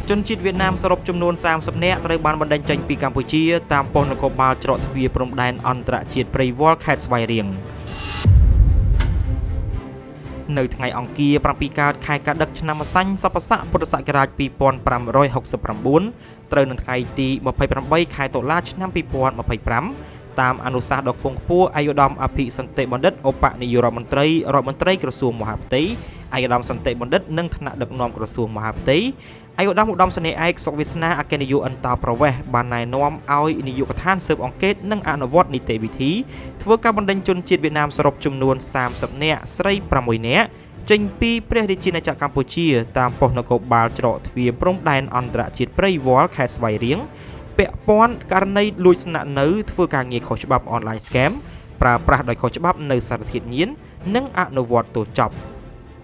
ជនជាតិវៀតណាមសរុបចំនួន30នាក់ត្រូវបានបណ្តេញចេញពីកម្ពុជាតាមប៉ុស្តិ៍នគរបាលច្រកទ្វារព្រំដែនអន្តរជាតិព្រៃវល់ខេត្តស្វាយរៀងនៅថ្ងៃអង្គារ7កើតខែកដឹកឆ្នាំម្សាញ់សប្បុរស័កពុទ្ធសករាជ2569ត្រូវនៅថ្ងៃទី28ខែតុលាឆ្នាំ2025តាមអនុសាសន៍ដ៏ខ្ពង់ខ្ពស់ឯកឧត្តមអភិសន្តិបណ្ឌិតឧបនាយករដ្ឋមន្ត្រីក្រសួងមហាផ្ទៃឯកឧត្តមសន្តិបណ្ឌិតនិងថ្នាក់ដឹកនាំក្រសួងមហាផ្ទៃឯកឧត្តមសេនីយ៍ឯកសុកវាសនាអគ្គនាយកអន្តរប្រវេសន៍បានណែនាំឲ្យនាយកដ្ឋានស៊ើបអង្កេតនិងអនុវត្តនីតិវិធីធ្វើការបណ្តេញជនជាតិវៀតណាមសរុបចំនួន30នាក់ស្រី6នាក់ចេញពីព្រះរាជាណាចក្រកម្ពុជាតាមប៉ុស្តិ៍នគរបាលច្រកទ្វារព្រំដែនអន្តរជាតិព្រៃវល់ខេត្តស្វាយរៀងពាក់ព័ន្ធករណីលួចស្នាក់នៅធ្វើការងារខុសច្បាប់ online scam ប្រើប្រាស់ដោយខុសច្បាប់នៅសារធាតុញៀននិងអនុវត្តទោសចប់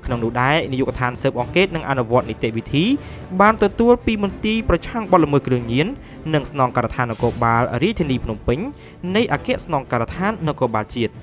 ក្នុងនោះដែរនាយកដ្ឋានស៊ើបអង្កេតនិងអនុវត្តនីតិវិធីបានទទួលពីមន្ទីរប្រឆាំងបទល្មើសគ្រឿងញៀននិងស្នងការដ្ឋាននគរបាលរាជធានីភ្នំពេញនៃអគ្គស្នងការដ្ឋាននគរបាលជាតិ